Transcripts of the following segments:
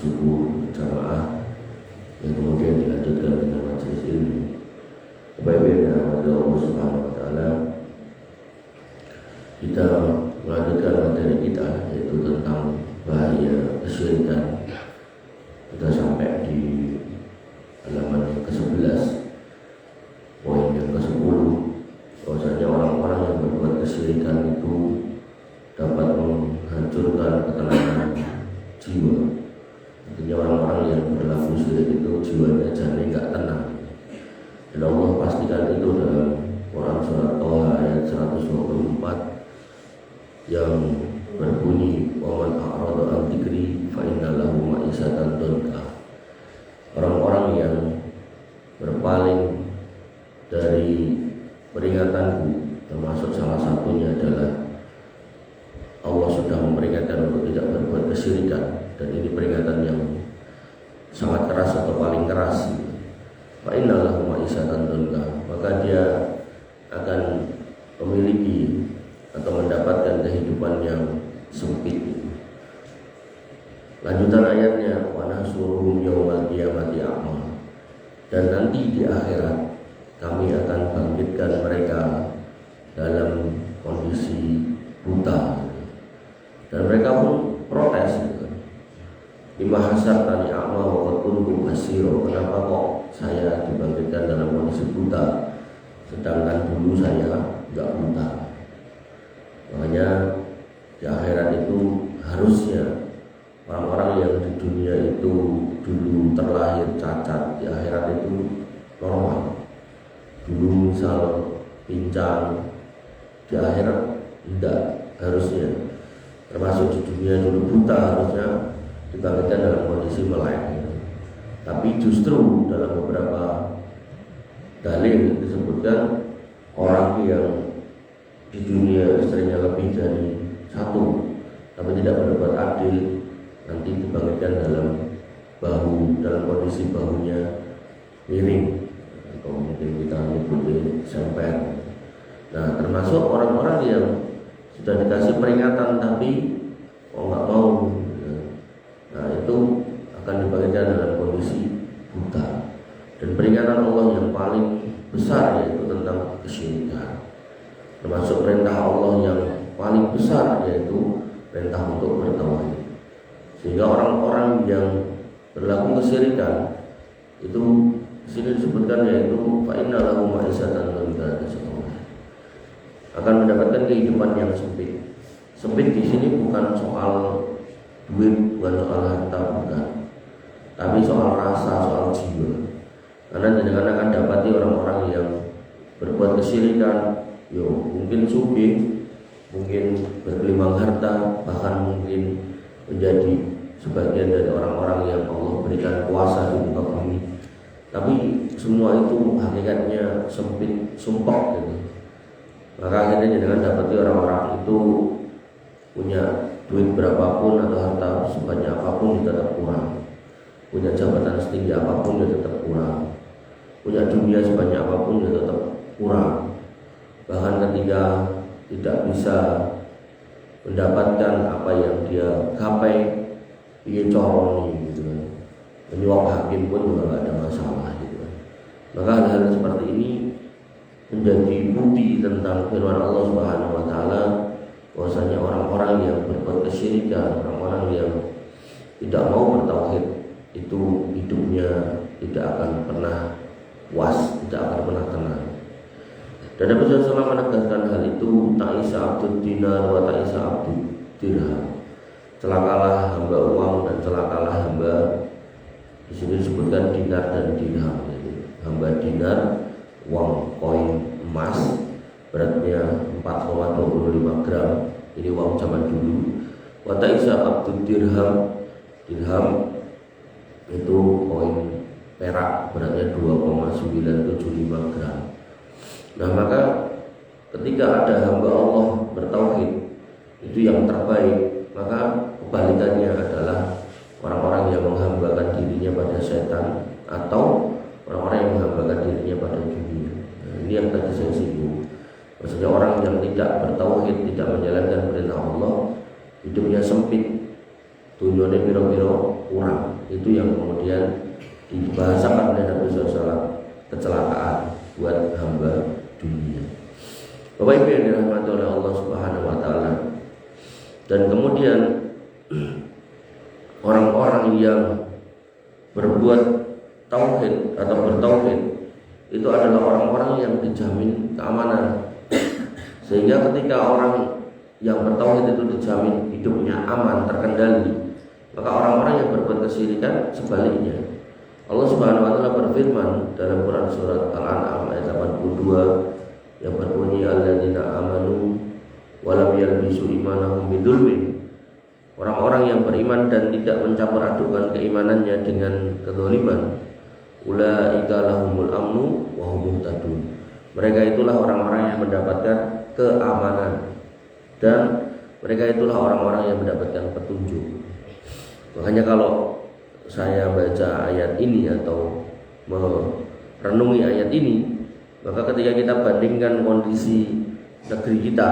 subuh jamaah yang kemudian dilanjutkan dengan majelis ilmu. Baik-baiknya Allah Subhanahu wa taala, kita melanjutkan materi kita, yaitu tentang bahaya kesyirikan. Kita sampai di halaman yang ke-11, poin yang ke-10, bahwasanya orang-orang yang berbuat kesyirikan itu dapat menghancurkan ketenangan jiwa. Artinya orang-orang yang berlaku syirik itu jiwanya jadi nggak tenang. Dan Allah pastikan itu dalam Quran surat Toha ayat 124 yang berbunyi, wa man a'rada an dzikri fa inna lahu ma'isatan dhanka. Orang-orang yang berpaling dari peringatanku, termasuk salah satunya adalah Allah sudah memperingatkan untuk tidak berbuat kesyirikan, dan ini peringatan yang sangat keras atau paling keras. Fa inna lahu ma'isatan dhanka, maka dia akan memiliki atau mendapatkan kehidupan yang sempit. Lanjutan ayatnya, wa nahsyuruhum yaumal qiyamati a'ma, dan nanti di akhirat kami akan bangkitkan mereka dalam kondisi buta. Dan mereka pun protes, lima hasartani a'ma wa qad kuntu basira, kenapa kok saya dibangkitkan dalam kondisi buta sedangkan dulu saya enggak buta. Makanya di akhirat itu harusnya orang-orang yang di dunia itu dulu terlahir cacat, di akhirat itu normal. Dulu misal pincang, di akhirat tidak harusnya. Termasuk di dunia dulu buta, harusnya dibangkitkan dalam kondisi melek. Tapi justru dalam beberapa dalil disebutkan orang yang di dunia istrinya lebih dari satu tapi tidak berbuat adil, nanti dibangkitkan dalam kondisi bahunya miring, atau mungkin kita menyebutnya semper. Nah, termasuk orang-orang yang sudah dikasih peringatan tapi nggak mau, nah itu akan dibangkitkan dalam kondisi buta. Dan peringatan Allah yang paling besar yaitu tentang kesyirikan, termasuk perintah Allah yang paling besar yaitu perintah untuk bertauhid. Sehingga orang-orang yang berlaku kesyirikan itu di sini disebutkan yaitu fa inna lahu ma'isatan dhanka, akan mendapatkan kehidupan yang sempit. Sempit di sini bukan soal duit, bukan soal harta, bukan, tapi soal rasa, soal jiwa. Karena dengan akan dapati orang-orang yang berbuat kesyirikan, mungkin sugih, mungkin bergelimang harta, bahkan mungkin menjadi sebagian dari orang-orang yang Allah berikan kuasa di muka bumi. Tapi semua itu hakikatnya sempit, sumpah gitu. Maka akhirnya dengan dapati orang-orang itu punya duit berapapun atau harta sebanyak apapun dia tetap kurang, punya jabatan setinggi apapun dia tetap kurang, punya dunia sebanyak apapun dia tetap kurang. Bahkan ketika tidak bisa mendapatkan apa yang dia gapai, ingin coroni gitu kan, menyuap hakim pun juga nggak ada masalah gitu kan. Maka hal-hal seperti ini menjadi bukti tentang firman Allah Subhanahu wa taala, bahwasanya orang-orang yang berbuat kesyirikan, orang-orang yang tidak mau bertauhid itu hidupnya tidak akan pernah puas, tidak akan pernah tenang. Dan Nabi SAW menegaskan hal itu, ta'isa abdud dinar wa ta'isa abdud dirham. Celakalah hamba uang dan celakalah hamba, di sini disebutkan dinar dan dirham. Jadi, hamba dinar, uang koin emas, beratnya 4,25 gram, ini uang zaman dulu. Wa ta'isa abdud dirham, dirham itu koin perak, beratnya 2,975 gram. Nah, maka ketika ada hamba Allah bertauhid, itu yang terbaik. Maka kebalikannya adalah orang-orang yang menghambakan dirinya pada setan atau orang-orang yang menghambakan dirinya pada dunia. Nah, ini yang tadi saya singgung. Maksudnya orang yang tidak bertauhid, tidak menjalankan perintah Allah, hidupnya sempit, dunyanya piro-piro kurang. itu yang kemudian dibahasakan oleh Nabi SAW, kecelakaan buat hamba dunia. Bapak Ibu yang dirahmati oleh Allah Subhanahu wa taala. Dan kemudian orang-orang yang berbuat tauhid atau bertauhid itu adalah orang-orang yang dijamin keamanan. Sehingga ketika orang yang bertauhid itu dijamin hidupnya aman, terkendali, maka orang-orang yang berbuat kesyirikan sebaliknya. Allah Subhanahu wa taala berfirman dalam Quran surat Al-An'am ayat 82 yang berbunyi alladzina amanu wa lam yalbisu imanahum bidzulmin. Orang-orang yang beriman dan tidak mencampur adukan keimanannya dengan kedzaliman, ulaika lahumul amnu wa hum muhtadun. Mereka itulah orang-orang yang mendapatkan keamanan dan mereka itulah orang-orang yang mendapatkan petunjuk. Makanya kalau saya baca ayat ini atau merenungi ayat ini, maka ketika kita bandingkan kondisi negeri kita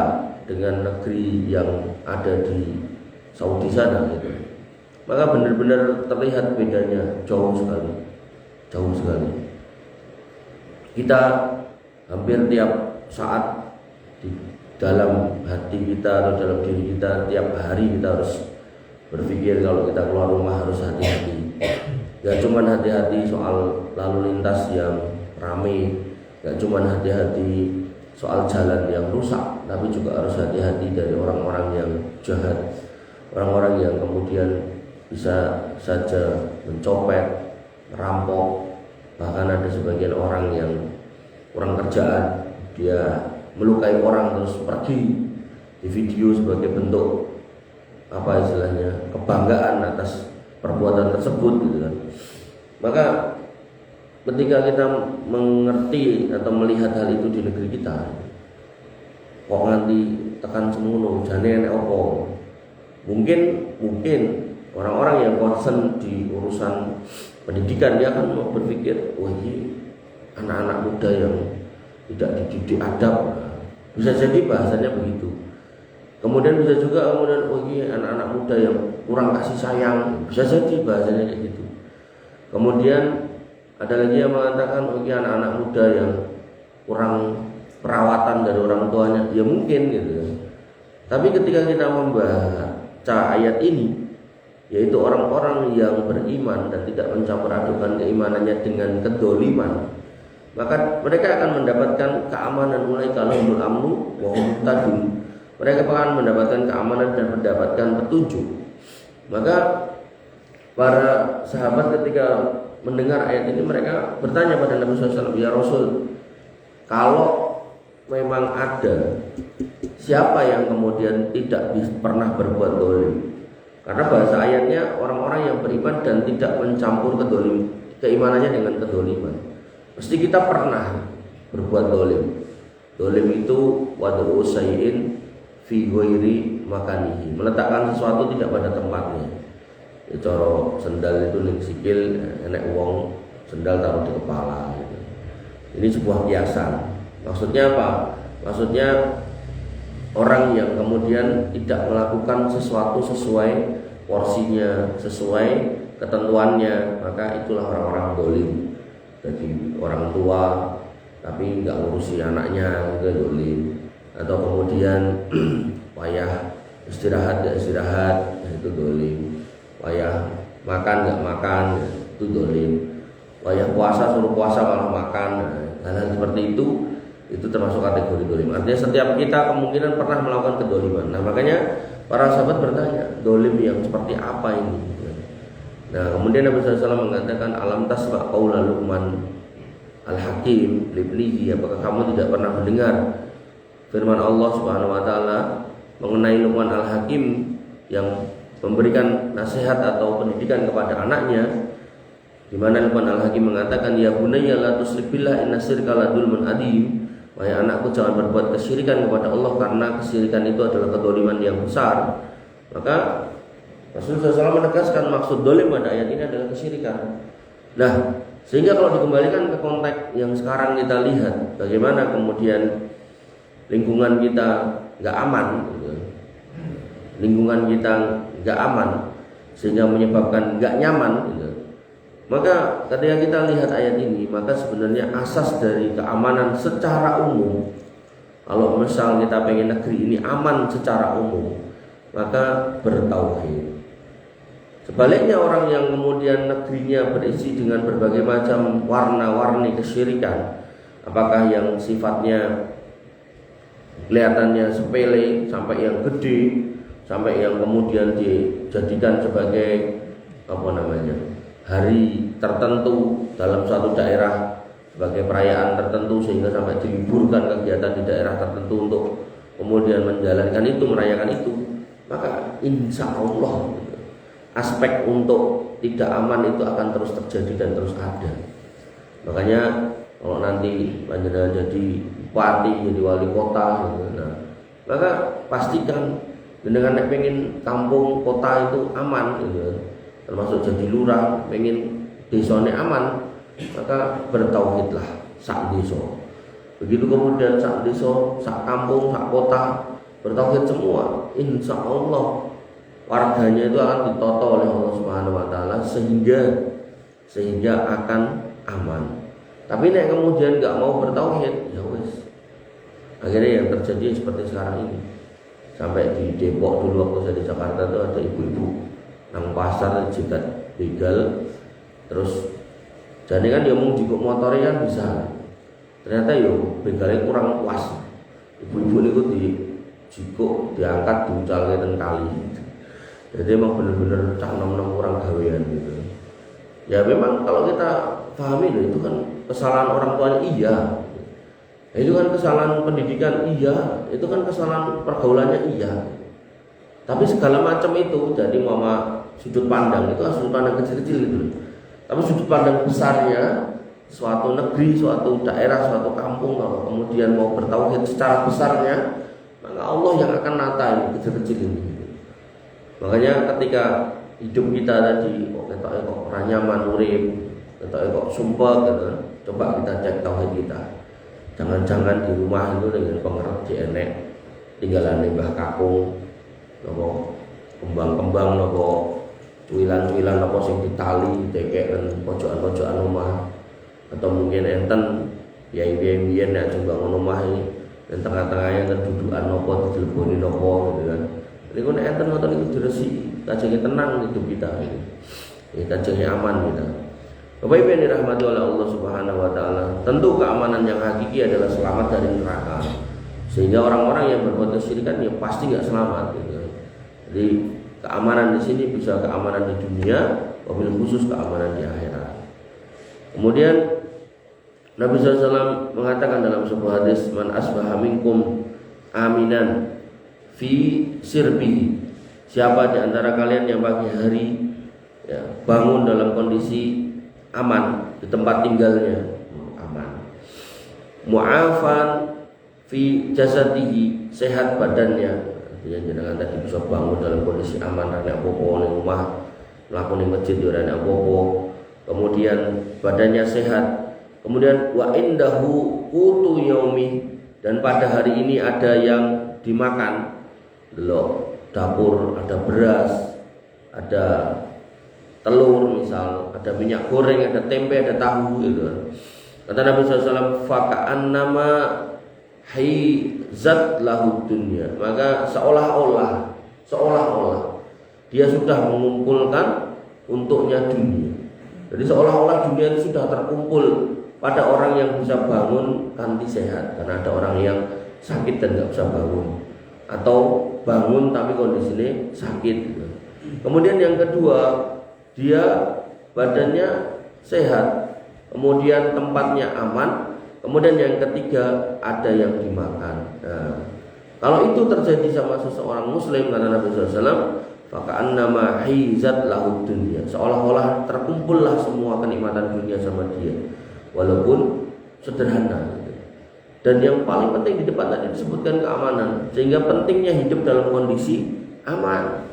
dengan negeri yang ada di Saudi sana gitu, maka benar-benar terlihat bedanya jauh sekali. Kita hampir tiap saat di dalam hati kita atau dalam diri kita, tiap hari kita harus berpikir kalau kita keluar rumah harus hati-hati. Gak cuma hati-hati soal lalu lintas yang ramai, gak cuma hati-hati soal jalan yang rusak, tapi juga harus hati-hati dari orang-orang yang jahat, orang-orang yang kemudian bisa saja mencopet, merampok, bahkan ada sebagian orang yang kurang kerjaan, dia melukai orang terus pergi di video sebagai bentuk apa istilahnya kebanggaan atas perbuatan tersebut gitu kan. Maka ketika kita mengerti atau melihat hal itu di negeri kita, kok nganti tekan semono jane enek opo. Mungkin orang-orang yang concern di urusan pendidikan dia akan mau berpikir, wah ini anak-anak muda yang tidak dididik adab. Bisa jadi bahasanya begitu. Kemudian bisa juga oh ini anak-anak muda yang kurang kasih sayang. Bisa jadi bahasanya kayak gitu. Kemudian ada lagi yang mengatakan oh ini anak-anak muda yang kurang perawatan dari orang tuanya. Ya mungkin gitu. Tapi ketika kita membaca ayat ini, yaitu orang-orang yang beriman dan tidak mencampur adukan keimanannya dengan kedzaliman, maka mereka akan mendapatkan keamanan, mulai kalahul amnu wa hum muhtadun. Mereka akan mendapatkan keamanan dan mendapatkan petunjuk. Maka para sahabat ketika mendengar ayat ini, mereka bertanya pada Nabi SAW, ya Rasul, kalau memang ada, siapa yang kemudian tidak pernah berbuat dolim? Karena bahasa ayatnya orang-orang yang beriman dan tidak mencampur keimanannya dengan kedoliman. Mesti kita pernah berbuat dolim. Dolim itu wad'u syai'in fi ghairi makanihi, meletakkan sesuatu tidak pada tempatnya. Ya, cara sendal itu ning sikil, enek wong sendal taruh di kepala gitu. Ini sebuah kiasan. Maksudnya apa? Maksudnya orang yang kemudian tidak melakukan sesuatu sesuai porsinya, sesuai ketentuannya, maka itulah orang-orang dolim. Jadi orang tua tapi nggak ngurusi anaknya, itu dolim. Atau kemudian wayah istirahat nggak istirahat, itu dolim. Wayah makan nggak makan, itu dolim. Wayah puasa suruh puasa malah makan, hal-hal seperti itu termasuk kategori dolim. Artinya setiap kita kemungkinan pernah melakukan kedoliman. Nah makanya para sahabat bertanya, dolim yang seperti apa ini? Nah kemudian Nabi SAW mengatakan, alam tasma' qaula Luqman al-Hakim libnihi, apakah kamu tidak pernah mendengar firman Allah Subhanahu wa taala mengenai Luqman al-Hakim yang memberikan nasihat atau pendidikan kepada anaknya, di mana Luqman al-Hakim mengatakan, ya bunayya la tusyrik billah inna syirka la dzulmun adzim. Wahai anakku, jangan berbuat kesyirikan kepada Allah, karena kesyirikan itu adalah kedzaliman yang besar. Maka Rasulullah SAW menegaskan maksud dolim pada ayat ini adalah kesyirikan. Nah, sehingga kalau dikembalikan ke konteks yang sekarang kita lihat, bagaimana kemudian lingkungan kita nggak aman, lingkungan kita nggak aman, sehingga menyebabkan nggak nyaman gitu. Maka ketika kita lihat ayat ini, maka sebenarnya asas dari keamanan secara umum, kalau misal kita pengen negeri ini aman secara umum, maka bertauhid. Sebaliknya orang yang kemudian negerinya berisi dengan berbagai macam warna-warni kesyirikan, apakah yang sifatnya kelihatannya sepele sampai yang gede, sampai yang kemudian dijadikan sebagai hari tertentu dalam suatu daerah sebagai perayaan tertentu, sehingga sampai diliburkan kegiatan di daerah tertentu untuk kemudian menjalankan itu, merayakan itu, maka insya Allah aspek untuk tidak aman itu akan terus terjadi dan terus ada. Makanya kalau nanti panjenengan jadi bupati, jadi wali kota gitu, maka pastikan dengan pengen kampung kota itu aman gitu, termasuk jadi lurah, pengen desanya aman, maka bertauhidlah sak desa. Begitu kemudian sak desa, sak kampung, sak kota bertauhid semua, insya Allah warganya itu akan ditata oleh Allah Subhanahu wa taala sehingga akan aman. Tapi nek kemudian nggak mau bertauhid, ya wes. Akhirnya yang terjadi seperti sekarang ini. Sampai di Depok dulu waktu saya di Jakarta itu ada ibu-ibu nang pasar jikat begal, terus jadi kan dia mau jikuk motornya kan bisa. Ternyata yo begalnya kurang puas. Ibu-ibu itu di jikuk diangkat diucalke ten kali. Jadi emang benar-benar cak nom-nom orang gawean gitu. Ya memang kalau kita pahami loh, itu kan kesalahan orang tuanya iya. Itu kan kesalahan pendidikan iya, itu kan kesalahan pergaulannya iya. Tapi segala macam itu, jadi mama sudut pandang itu sudut pandang kecil-kecil gitu. Tapi sudut pandang besarnya suatu negeri, suatu daerah, suatu kampung, kalau kemudian mau bertauhid secara besarnya, maka Allah yang akan nata ini kecil-kecil ini. Makanya ketika hidup kita tadi kok ora nyaman urip, kok sumpah gitu, coba kita cek tauhid kita. Jangan-jangan di rumah itu dengan pengerti enek tinggalan mbah kakung, nopo kembang-kembang, nopo cuilan-cuilan, nopo sing ditali dekek dan pojokan-pojokan rumah, atau mungkin enten biyen nek bangun rumah ini dan tengah-tengahnya kedudukan nopo dileboni nopo gitu kan. Jadi kalau enten ngoten itu diresi, kajenge tenang hidup kita ini. Ya kajenge aman kita. Bapak Ibu yang dirahmati oleh Allah Subhanahu wa taala, tentu keamanan yang hakiki adalah selamat dari neraka. Sehingga orang-orang yang berbuat kesyirikan ya pasti enggak selamat gitu. Jadi keamanan di sini bisa keamanan di dunia, wabil khusus keamanan di akhirat. Kemudian Nabi SAW mengatakan dalam sebuah hadis, man asbaha minkum aminan fi sirbihi, siapa di antara kalian yang pagi hari ya, bangun dalam kondisi aman di tempat tinggalnya, aman, mu'afan fi jasadihi, sehat badannya, artinya jenengan tadi bisa bangun dalam kondisi aman, ada apa-apa ning rumah, mlaku ning masjid ora ana apa-apa, kemudian badannya sehat, kemudian wa indahu qutu yaumi, dan pada hari ini ada yang dimakan. Delok dapur ada beras, ada telur misal, ada minyak goreng, ada tempe, ada tahu gitu. Kata Nabi SAW, faka'annama hizat lahu dunya, maka seolah-olah dia sudah mengumpulkan untuknya dunia. Jadi seolah-olah dunia itu sudah terkumpul pada orang yang bisa bangun kanthi sehat, karena ada orang yang sakit dan nggak bisa bangun, atau bangun tapi kondisinya sakit gitu. Kemudian yang kedua, dia badannya sehat, kemudian tempatnya aman, kemudian yang ketiga ada yang dimakan. Nah, kalau itu terjadi sama seseorang muslim, kata Nabi SAW, faka'annama hizat lahu dunya, seolah-olah terkumpullah semua kenikmatan dunia sama dia, walaupun sederhana gitu. Dan yang paling penting di depan tadi disebutkan keamanan, sehingga pentingnya hidup dalam kondisi aman.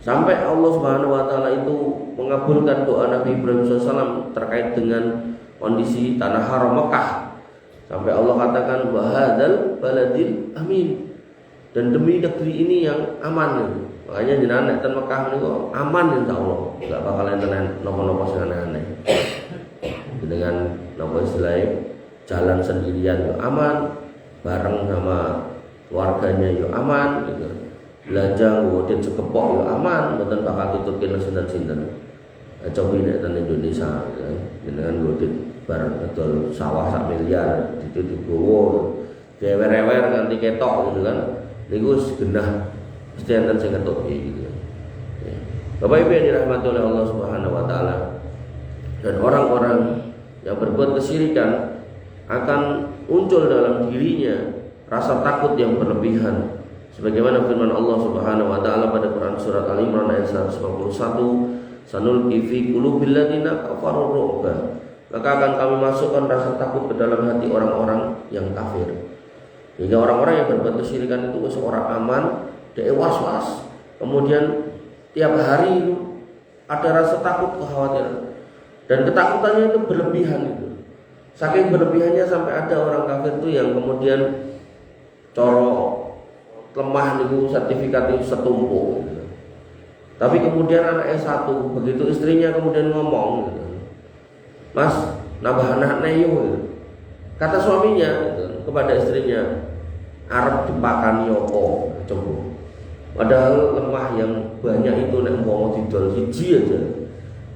Sampai Allah Subhanahu wa taala itu mengabulkan doa Nabi Ibrahim SAW terkait dengan kondisi tanah haram Mekah. Sampai Allah katakan wa hadzal baladil amin, dan demi negeri ini yang aman. Makanya jenengan nek ten Mekah niku aman insyaallah, enggak bakal enten napa-napa sing aneh-aneh. Dengan napa istilahnya jalan sendirian yo aman, bareng sama keluarganya yo aman gitu. Belanja nggodit sekepok yo aman, mboten bakal tutupin sinten-sinten. Coba nek ten Indonesia ya, jenengan nggodit bareng betul sawah sak miliar digowo gewer-ewer nganti ketok gitu kan. Niku genah mesti enten sing ketok gitu. Ya. Bapak Ibu yang dirahmati oleh Allah Subhanahu wa taala. Dan orang-orang yang berbuat kesyirikan akan muncul dalam dirinya rasa takut yang berlebihan. Sebagaimana firman Allah Subhanahu wa taala pada Quran surat Al-Imran ayat 191, "Sanulqi fi qulubil ladzina kafaru ru'ba." Maka akan kami masukkan rasa takut ke dalam hati orang-orang yang kafir. Hingga orang-orang yang berbuat kesyirikan itu seorang aman, dia was-was. Kemudian tiap hari itu ada rasa takut, kekhawatiran. Dan ketakutannya itu berlebihan itu. Saking berlebihannya sampai ada orang kafir itu yang kemudian coro lemah niku sertifikat itu setumpuk gitu. Tapi kemudian anaknya satu, begitu istrinya kemudian ngomong gitu, "Mas, nambah anak neyo," gitu. Kata suaminya gitu, kepada istrinya, "Arep dipakani opo?" Coba. Padahal lemah yang banyak itu nek mau didol siji aja.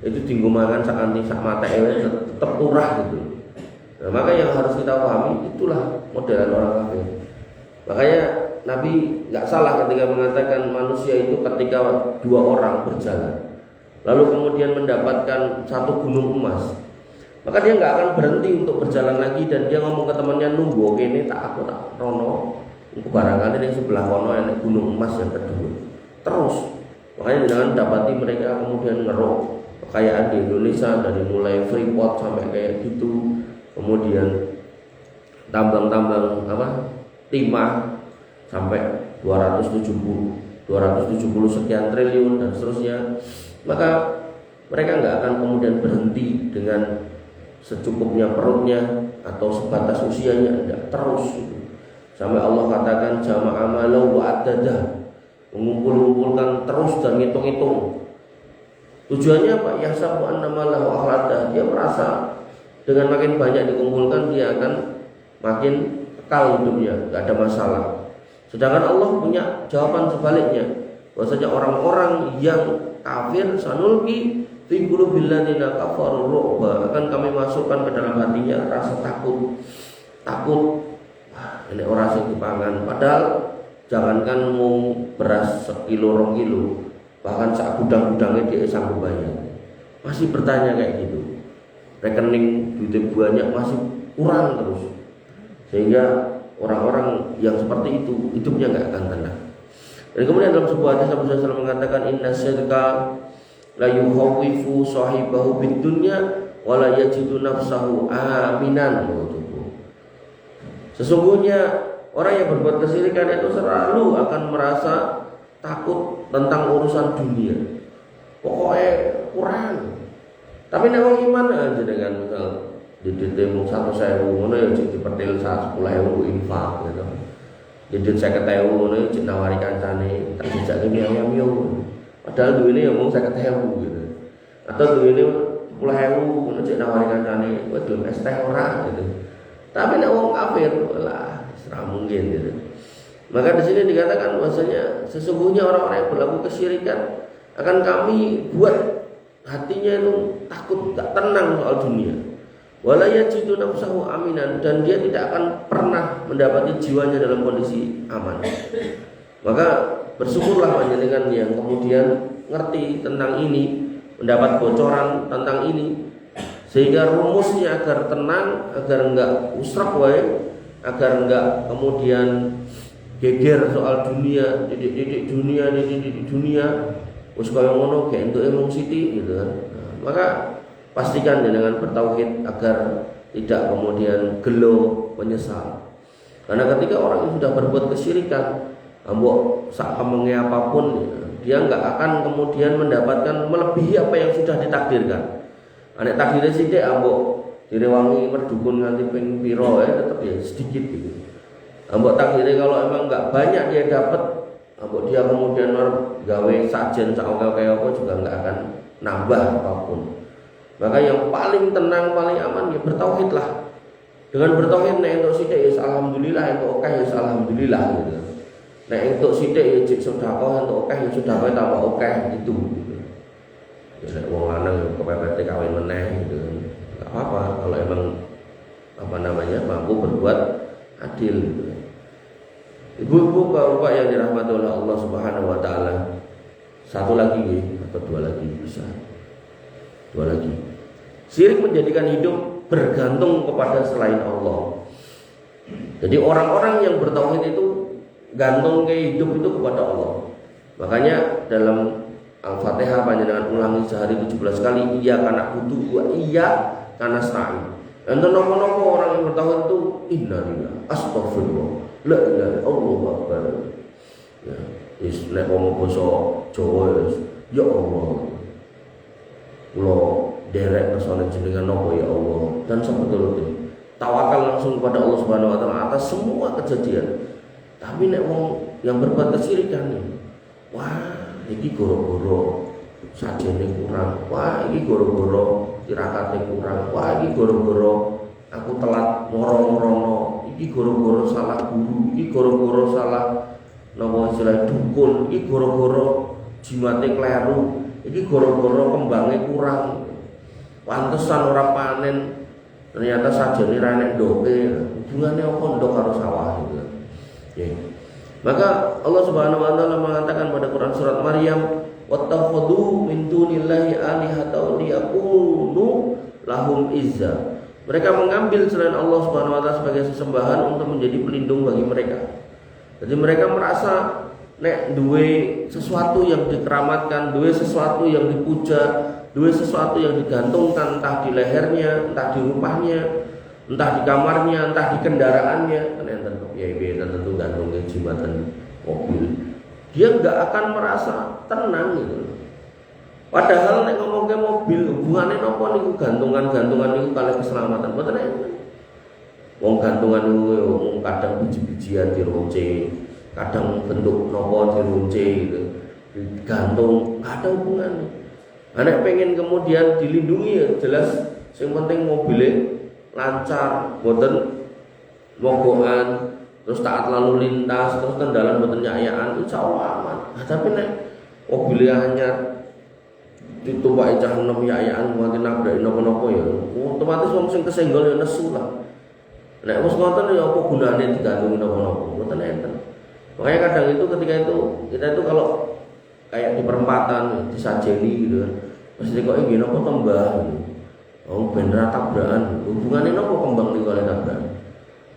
Itu tinggu mangan sak anti sak mata tetep turah gitu. Nah, maka yang harus kita pahami itulah modelan orang kafir. Makanya Nabi nggak salah ketika mengatakan manusia itu ketika dua orang berjalan, lalu kemudian mendapatkan satu gunung emas, maka dia nggak akan berhenti untuk berjalan lagi dan dia ngomong ke temannya, "Nunggu, oke ini tak aku tak rono, barangkali di sebelah kono ada gunung emas yang kedua." Terus, makanya jangan dapati mereka kemudian ngerok kekayaan di Indonesia dari mulai Freeport sampai kayak gitu, kemudian tambang-tambang timah sampai 270 sekian triliun dan seterusnya. Maka mereka nggak akan kemudian berhenti dengan secukupnya perutnya atau sebatas usianya, enggak, terus gitu. Sampai Allah katakan jama'a malau wa addadah, mengumpulkan terus dan ngitung-ngitung. Tujuannya apa? Yahsabu annama lahu akhlada. Dia merasa dengan makin banyak dikumpulkan dia akan makin kekal hidupnya, tidak ada masalah. Sedangkan Allah punya jawaban sebaliknya, bahwasanya orang-orang yang kafir sanulqi fi qulubil ladzina kafaru ru'ba, akan kami masukkan ke dalam hatinya rasa takut. Wah, ini orang sing dipangan. Padahal jangankan mau beras sekilo 2 kilo, bahkan sak gudang-gudangnya dia sanggup bayar. Masih bertanya kayak gitu. Rekening duitnya banyak masih kurang terus. Sehingga orang-orang yang seperti itu hidupnya nggak akan tenang. Dan kemudian dalam sebuah hadis Nabi SAW mengatakan, "Inna syirka la yukhawwifu sahibahu bid dunya wa la yajidu nafsahu aminan." Sesungguhnya orang yang berbuat kesyirikan itu selalu akan merasa takut tentang urusan dunia. Pokoknya kurang. Tapi nek wong iman aja dengan misal didit mung 100.000 ngono ya dipertil 10.000 infak gitu. Didit 50.000 ngono ya nawari kancane, tak dijake miyam yo. Padahal duwene ya mung 50.000 gitu. Atau duwene 10.000 ngono cek nawari kancane, kowe gelem es teh ora gitu. Tapi nek wong kafir lah, ora mungkin gitu. Maka di sini dikatakan bahwasanya sesungguhnya orang-orang yang berlaku kesyirikan akan kami buat hatinya itu takut, tak tenang soal dunia. Wala yajidu nafsahu aminan, dan dia tidak akan pernah mendapati jiwanya dalam kondisi aman. Maka bersyukurlah panjenengan yang kemudian ngerti tentang ini, mendapat bocoran tentang ini, sehingga rumusnya agar tenang, agar enggak usrak wae, agar enggak kemudian geger soal dunia, didik dunia, wis kaya ngono gek entuk emong siti gitu kan. Maka pastikan dengan bertauhid agar tidak kemudian gelo menyesal. Karena ketika orang yang sudah berbuat kesyirikan, ambok sak kemenge apapun, dia enggak akan kemudian mendapatkan melebihi apa yang sudah ditakdirkan. Nek takdirnya sithik ambok direwangi merdukun nganti ping pira tetap ya sedikit gitu. Ambok takdirnya kalau emang enggak banyak dia dapat, Kalau dia kemudian gawe sajen kayak apa juga nggak akan nambah apapun. Maka yang paling tenang, paling aman ya bertauhid lah. Dengan bertauhid nek entuk sithik ya alhamdulillah, entuk akeh ya alhamdulillah gitu. Nek entuk sithik ya cek sedekah, entuk akeh ya sedekah tambah akeh gitu. Ya nek wong lanang kepepet kawin meneh gitu. Enggak apa-apa kalau emang mampu berbuat adil gitu. Ibu-ibu bapak yang dirahmati oleh Allah Subhanahu wa taala. Satu lagi atau dua lagi bisa. Dua lagi. Syirik menjadikan hidup bergantung kepada selain Allah. Jadi orang-orang yang bertauhid itu gantung ke hidup itu kepada Allah. Makanya dalam Al-Fatihah panjenengan ulangi sehari 17 kali, iya karena butuh wa iya karena nasta'in. Dan nopo-nopo orang yang bertauhid itu innalillah, astagfirullah, la ilaha illallah akbar. Ya, is nek wong basa Jawa ya Allah. Kula derek persone jenengan nopo ya Allah dan sebetulnya tawakal langsung kepada Allah Subhanahu wa taala atas semua kejadian. Tapi nek wong yang berbuat kesyirikan nih, wah iki goro-goro sajene kurang, wah iki goro-goro tirakate kurang, wah iki goro-goro aku telat ngoro-ngorono, iki goro-goro salah guru, iki goro-goro salah napa istilah dukun, iki goro-goro jimate kleru, iki goro-goro kembange kurang. Pantesan ora panen, ternyata sajane ra nek ndoke, hubungane apa ndok karo sawah gitu. Ya. Maka Allah Subhanahu wa taala mengatakan pada Quran surat Maryam, wattakhadhu min dunillahi alihatan liyakunu lahum izza. Mereka mengambil selain Allah Subhanahu wa taala sebagai sesembahan untuk menjadi pelindung bagi mereka. Jadi mereka merasa nek duwe sesuatu yang dikeramatkan, duwe sesuatu yang dipuja, duwe sesuatu yang digantungkan entah di lehernya, entah di rumahnya, entah di kamarnya, entah di kendaraannya, kan enten kepiye tentu gantung ke jembatan mobil. Dia enggak akan merasa tenang gitu. Padahal nek ngomong ke mobil hubungane napa niku gantungan-gantungan niku kali keselamatan. Mboten enten. Wong gantungan niku kadang biji-bijian dironce, kadang bentuk napa dironce gitu. Digantung, ada hubungannya. Anak pengen kemudian dilindungi ya jelas yang penting mobilnya lancar, boten mogokan, terus taat lalu lintas, terus kendaraan boten nyayaan, insya Allah aman. Nah, tapi nek mobilnya hanya ditumpaki cah enom nyayaan, mati nabrak nopo-nopo ya, otomatis wong sing kesenggol ya nesu lah. Nek wis ngoten ya apa gunane digantungi nopo-nopo, boten enten. Makanya kadang itu ketika itu kita itu kalau kayak di perempatan disajeni gitu kan, mesti kok iki napa tambah gitu. Oh ben ra tabrakan, hubungannya nopo kembang niku kali tabrakan.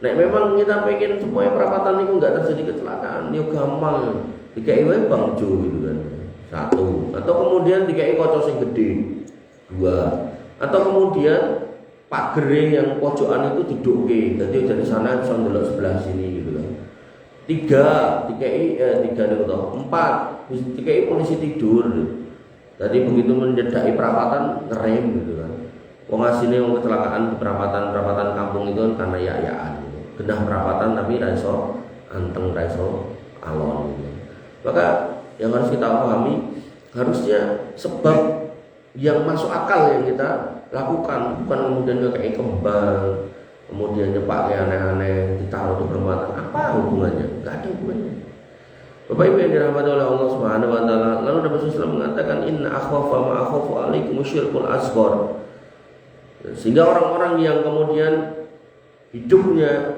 Nek memang kita pengen supaya perapatan niku enggak terjadi kecelakaan, yo gampang. Dikai wae bangjo gitu kan. Satu, atau kemudian dikai kaca sing gede. Dua, atau kemudian pagere yang pojokan itu didukke. Dadi dari sana bisa ndelok sebelah sini gitu kan. Tiga atau empat, dikai polisi tidur. Jadi begitu menyedaki perapatan ngerem gitu kan. Wong asine wong kecelakaan di perapatan kampung itu kan karena ya-yaan gitu. Genah perapatan tapi ra iso anteng, ra iso alon gitu. Maka yang harus kita pahami harusnya sebab yang masuk akal yang kita lakukan, bukan kemudian kayak kembang, kemudian pakai aneh-aneh ditaruh di perempatan. Apa hubungannya? Enggak ada hubungannya. Bapak Ibu yang dirahmati oleh Allah Subhanahu wa taala, lalu Nabi SAW mengatakan inna akhwafa ma akhafu alaikum syirkul asghar. Sehingga orang-orang yang kemudian hidupnya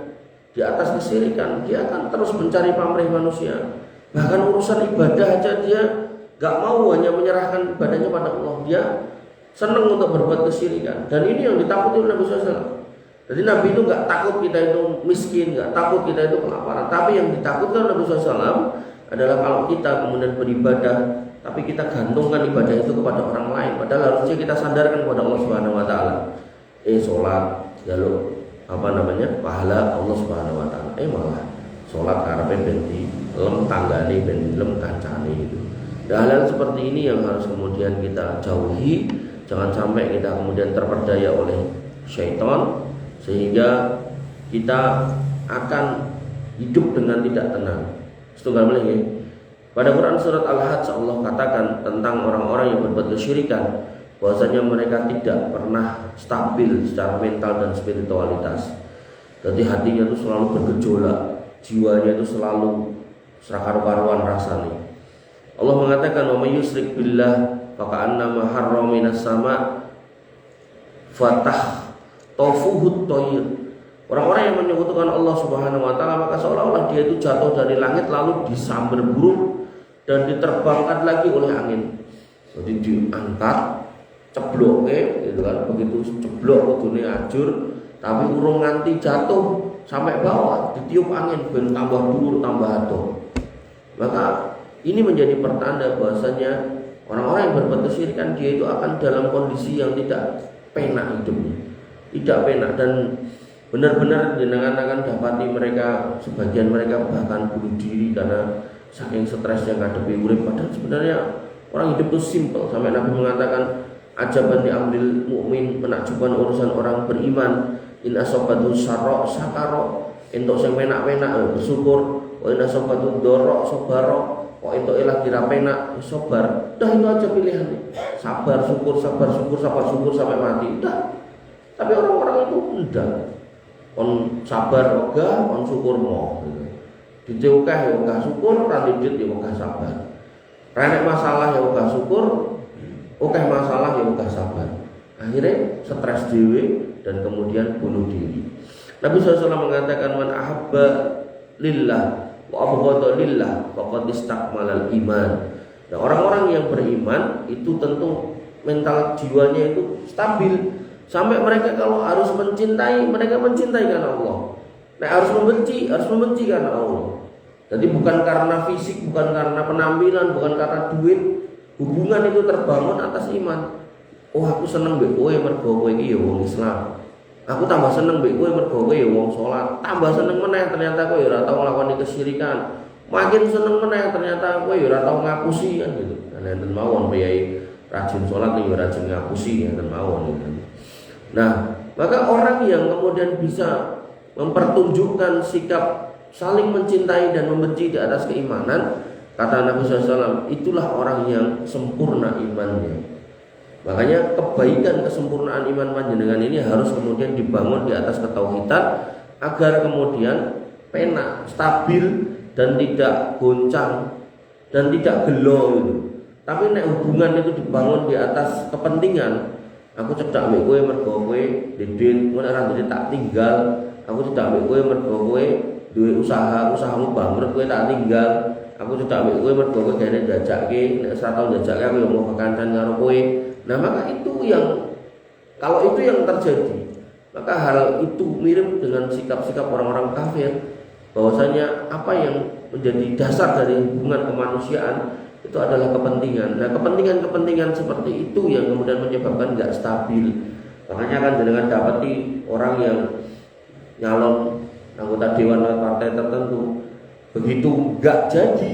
di atas kesyirikan, dia akan terus mencari pamrih manusia. Bahkan urusan ibadah aja dia gak mau hanya menyerahkan ibadahnya pada Allah. Dia senang untuk berbuat kesyirikan. Dan ini yang ditakuti oleh Nabi SAW. Jadi Nabi itu gak takut kita itu miskin, gak takut kita itu kelaparan. Tapi yang ditakutkan Nabi SAW adalah kalau kita kemudian beribadah, tapi kita gantungkan ibadah itu kepada orang lain. Padahal harusnya kita sandarkan kepada Allah Subhanahu wa taala. Sholat lalu pahala Allah Subhanahu wa taala. Malah sholat karepe ben lem tanggane ben lem kancane itu. Dan hal seperti ini yang harus kemudian kita jauhi. Jangan sampai kita kemudian terperdaya oleh syaitan sehingga kita akan hidup dengan tidak tenang. Setunggal meneh nggih. Pada Quran surat Al-Hajj Allah katakan tentang orang-orang yang berbuat kesyirikan, bahwasanya mereka tidak pernah stabil secara mental dan spiritualitas. Jadi hatinya itu selalu bergejolak, jiwanya itu selalu serakaru-karuan rasanya. Allah mengatakan, "Wa may yusyrik billah faka'annama harrama minas sama' fatah tofuhut toyir." Orang-orang yang menyekutukan Allah Subhanahu wa taala, maka seolah-olah dia itu jatuh dari langit lalu disambar burung dan diterbangkan lagi oleh angin. Jadi diangkat, cebloknya gitu kan, begitu ceblok kudune ajur, tapi urung nganti jatuh sampai bawah, ditiup angin ben tambah dhuwur tambah adoh. Maka ini menjadi pertanda bahwasanya orang-orang yang berbuat kesyirikan dia itu akan dalam kondisi yang tidak penak hidupnya, tidak penak, dan benar-benar jenengan akan dapati mereka, sebagian mereka bahkan bunuh diri karena saking stresnya ngadepi urip. Padahal sebenarnya orang hidup itu simple. Sampai Nabi mengatakan, ajaban li amril mukmin, menakjubkan urusan orang beriman, in asobatu syarra sakaro, entuk sing penak-penak bersyukur, wa in asobatu doro sobaro, kok entuk lagi ra penak sabar. Udah itu aja pilihannya. Sabar syukur, sabar syukur, sabar syukur sampai mati. Udah. Tapi orang-orang itu enggak. On sabar ogah, on syukur mo gitu. Dicukah ya ogah syukur, ra didit ya ogah sabar. Renek masalah ya ogah syukur, ogah masalah ya ogah sabar. Akhirnya stres dhewe dan kemudian bunuh diri. Nabi SAW mengatakan, man ahabba lillah wa abghadha lillah faqad istakmalal iman. Nah, orang-orang yang beriman itu tentu mental jiwanya itu stabil. Sampai mereka kalau harus mencintai, mereka mencintai karena Allah. Nah, harus membenci karena Allah. Jadi bukan karena fisik, bukan karena penampilan, bukan karena duit. Hubungan itu terbangun atas iman. Oh, aku seneng mbek kowe mergo kowe iki ya wong Islam. Aku tambah seneng mbek kowe mergo kowe ya wong salat. Tambah seneng meneh ternyata kowe ora tau nglakoni kesyirikan. Makin seneng meneh ternyata kowe ora tau ngapusi kan gitu. Nah, enten mawon piyai rajin salat ning rajin ngapusi enten mawon gitu. Nah, maka orang yang kemudian bisa mempertunjukkan sikap saling mencintai dan membenci di atas keimanan, kata Nabi SAW, itulah orang yang sempurna imannya. Makanya kebaikan kesempurnaan iman panjenengan ini harus kemudian dibangun di atas ketauhidan agar kemudian penak, stabil dan tidak goncang dan tidak gelo gitu. Tapi nek hubungan itu dibangun di atas kepentingan, aku cedak mbek kowe mergo kowe dedit, ngono ora ndek tak tinggal. Aku cedak mbek kowe mergo kowe duwe usahamu bangkrut kowe tak tinggal. Aku cedak mbek kowe mergo kowe gane jajakke, nek ora tau jajakke aku yo mau kekancan karo kowe. Nah, maka itu yang kalau itu yang terjadi, maka hal itu mirip dengan sikap-sikap orang-orang kafir, bahwasanya apa yang menjadi dasar dari hubungan kemanusiaan itu adalah kepentingan. Nah, kepentingan-kepentingan seperti itu yang kemudian menyebabkan tidak stabil. Makanya kan dengan dapati orang yang nyalon anggota dewan partai tertentu, begitu nggak jadi,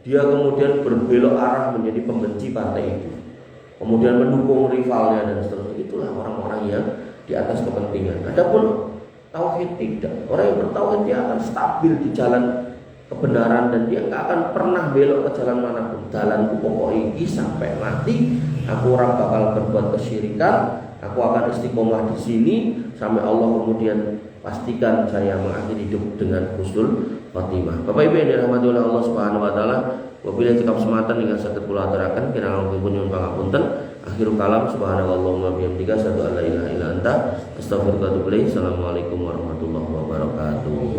dia kemudian berbelok arah menjadi pembenci partai itu, kemudian mendukung rivalnya dan seterusnya. Itulah orang-orang yang di atas kepentingan. Adapun tauhid tidak. Orang yang bertauhid dia akan stabil di jalan kebenaran dan dia nggak akan pernah belok ke jalan manapun. Jalanku pokok ini sampai mati. Aku orang bakal berbuat kesyirikan. Aku akan istiqomah di sini sampai Allah kemudian pastikan saya mengakhiri hidup dengan husnul khotimah. Bapak Ibu yang dirahmati oleh Allah Subhanahu wa taala, wabillahi cekap sematan dengan saged kula aturaken kirang langkung nyuwun pangapunten. Akhirul kalam subhanallahumma bihamdika asyhadu an la ilaha illa anta astaghfiruka wa atubu ilaik. Assalamualaikum warahmatullahi wabarakatuh.